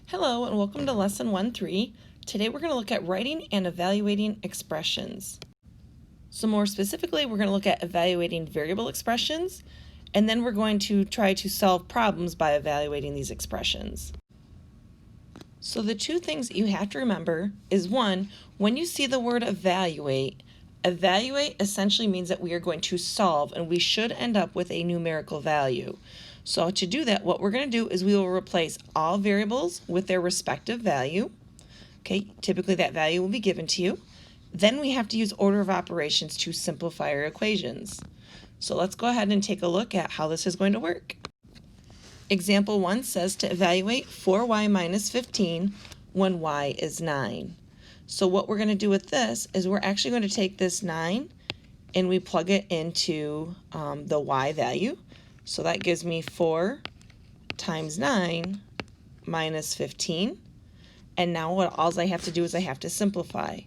Hello and welcome to Lesson 1-3. Today we're going to look at writing and evaluating expressions. So more specifically, we're going to look at evaluating variable expressions, and then we're going to try to solve problems by evaluating these expressions. So the two things that you have to remember is one, when you see the word evaluate essentially means that we are going to solve and we should end up with a numerical value. So to do that, what we're going to do is we will replace all variables with their respective value. Okay, typically that value will be given to you. Then we have to use order of operations to simplify our equations. So let's go ahead and take a look at how this is going to work. Example 1 says to evaluate 4y minus 15 when y is 9. So what we're going to do with this is we're actually going to take this 9 and we plug it into the y value. So that gives me 4 times 9 minus 15. And now all I have to do is I have to simplify.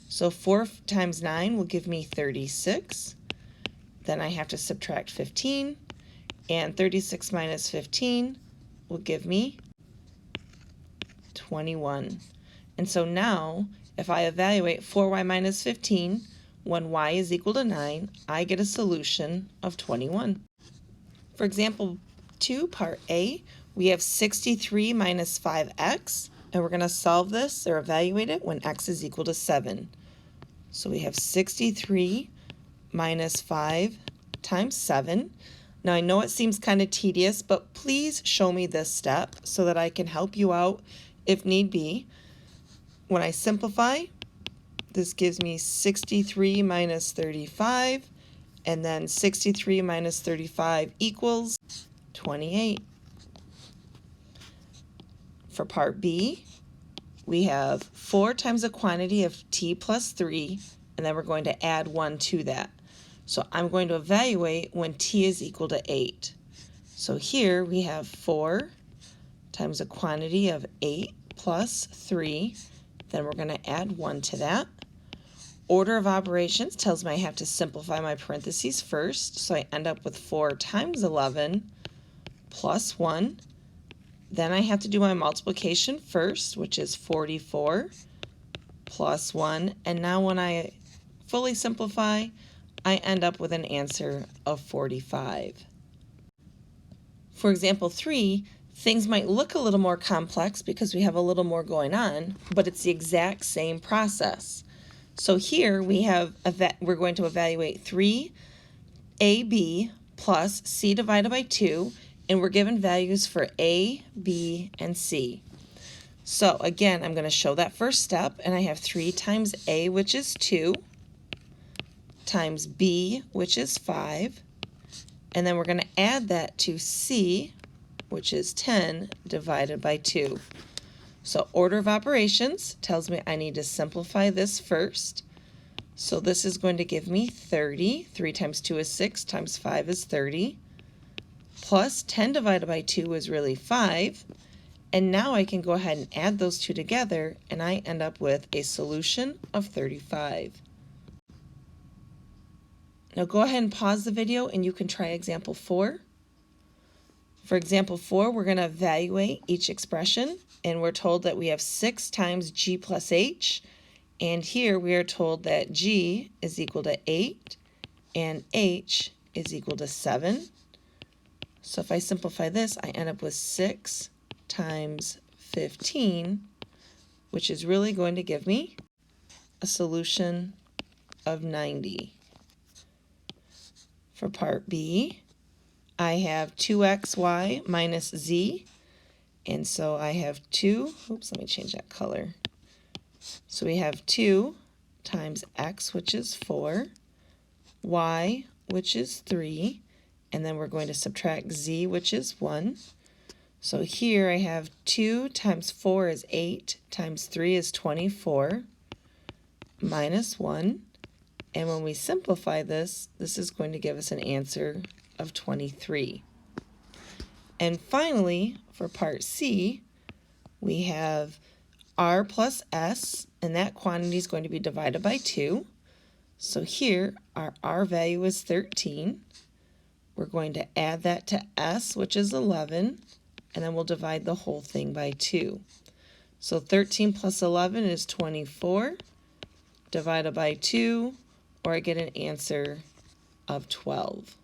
So 4 times 9 will give me 36. Then I have to subtract 15. And 36 minus 15 will give me 21. And so now, if I evaluate 4y minus 15, when y is equal to 9, I get a solution of 21. For example 2, part A, we have 63 minus 5x, and we're going to solve this or evaluate it when x is equal to 7. So we have 63 minus 5 times 7. Now I know it seems kind of tedious, but please show me this step so that I can help you out if need be. When I simplify, this gives me 63 minus 35, and then 63 minus 35 equals 28. For part B, we have 4 times the quantity of t plus 3, and then we're going to add 1 to that. So I'm going to evaluate when t is equal to 8. So here we have 4 times the quantity of 8 plus 3. Then we're going to add 1 to that. Order of operations tells me I have to simplify my parentheses first. So I end up with 4 times 11 plus 1. Then I have to do my multiplication first, which is 44 plus 1. And now when I fully simplify, I end up with an answer of 45. For example 3, things might look a little more complex because we have a little more going on, but it's the exact same process. So here we're going to evaluate 3ab plus c divided by 2, and we're given values for a, b, and c. So again, I'm going to show that first step, and I have 3 times a, which is 2, times b, which is 5, and then we're going to add that to c, which is 10 divided by 2. So order of operations tells me I need to simplify this first. So this is going to give me 30. 3 times 2 is 6, times 5 is 30, plus 10 divided by 2 is really 5. And now I can go ahead and add those two together, and I end up with a solution of 35. Now go ahead and pause the video and you can try example 4. For example 4, we're going to evaluate each expression, and we're told that we have 6 times g plus h, and here we are told that g is equal to 8 and h is equal to 7. So if I simplify this, I end up with 6 times 15, which is really going to give me a solution of 90. For part B, I have 2xy minus z, and so I have 2, let me change that color. So we have 2 times x, which is 4, y, which is 3, and then we're going to subtract z, which is 1. So here I have 2 times 4 is 8, times 3 is 24, minus 1. And when we simplify this, this is going to give us an answer of 23. And finally, for part C, we have r plus s, and that quantity is going to be divided by 2. So here, our r value is 13. We're going to add that to s, which is 11, and then we'll divide the whole thing by 2. So 13 plus 11 is 24, divided by 2, or I get an answer of 12.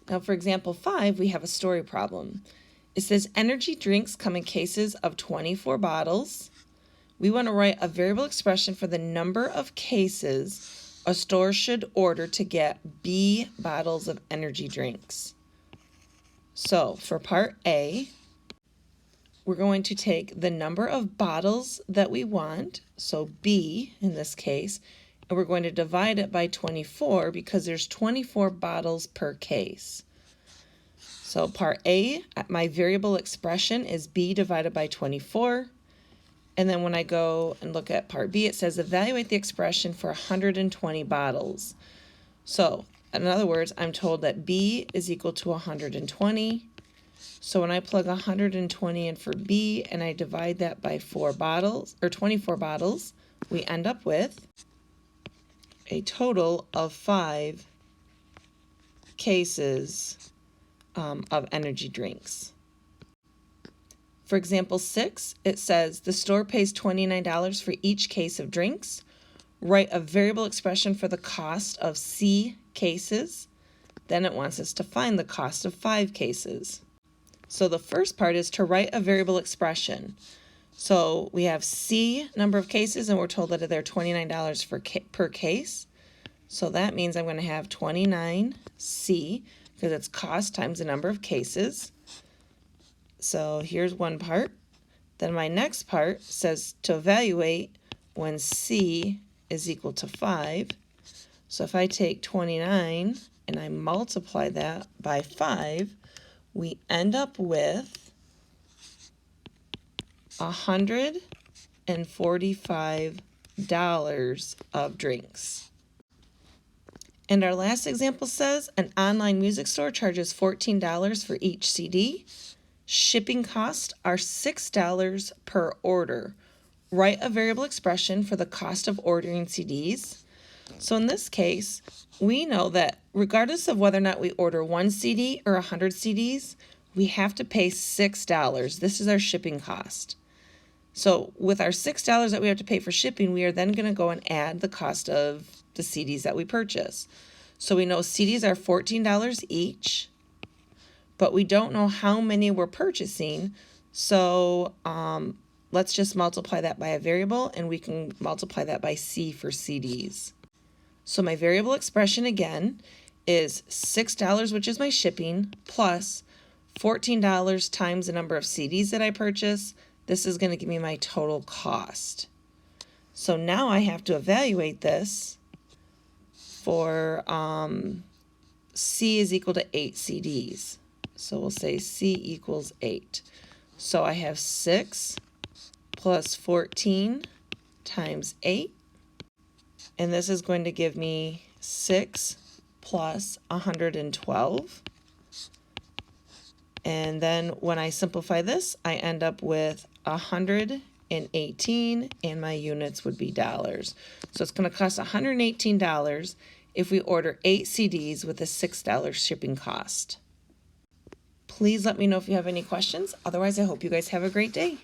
Now for example 5, we have a story problem. It says energy drinks come in cases of 24 bottles. We want to write a variable expression for the number of cases a store should order to get B bottles of energy drinks. So for part A, we're going to take the number of bottles that we want, so B in this case, and we're going to divide it by 24 because there's 24 bottles per case. So part A, my variable expression is B divided by 24. And then when I go and look at part B, it says evaluate the expression for 120 bottles. So in other words, I'm told that B is equal to 120. So when I plug 120 in for B and I divide that by 4 bottles, or 24 bottles, we end up with a total of 5 cases of energy drinks. For example 6, it says the store pays $29 for each case of drinks. Write a variable expression for the cost of C cases. Then it wants us to find the cost of 5 cases. So the first part is to write a variable expression. So we have C number of cases and we're told that they're $29 per case. So that means I'm going to have 29C because it's cost times the number of cases. So here's one part. Then my next part says to evaluate when C is equal to 5. So if I take 29 and I multiply that by 5, we end up with $145 of drinks. And our last example says an online music store charges $14 for each CD. Shipping costs are $6 per order. Write a variable expression for the cost of ordering CDs. So in this case, we know that regardless of whether or not we order 1 CD or 100 CDs, we have to pay $6. This is our shipping cost. So with our $6 that we have to pay for shipping, we are then going to go and add the cost of the CDs that we purchase. So we know CDs are $14 each, but we don't know how many we're purchasing. So let's just multiply that by a variable, and we can multiply that by C for CDs. So my variable expression again is $6, which is my shipping, plus $14 times the number of CDs that I purchase. This is going to give me my total cost. So now I have to evaluate this for C is equal to 8 CDs. So we'll say C equals 8. So I have 6 plus 14 times 8. And this is going to give me 6 plus 112. And then when I simplify this, I end up with 118, and my units would be dollars. So it's going to cost $118 if we order 8 CDs with a $6 shipping cost. Please let me know if you have any questions. Otherwise, I hope you guys have a great day.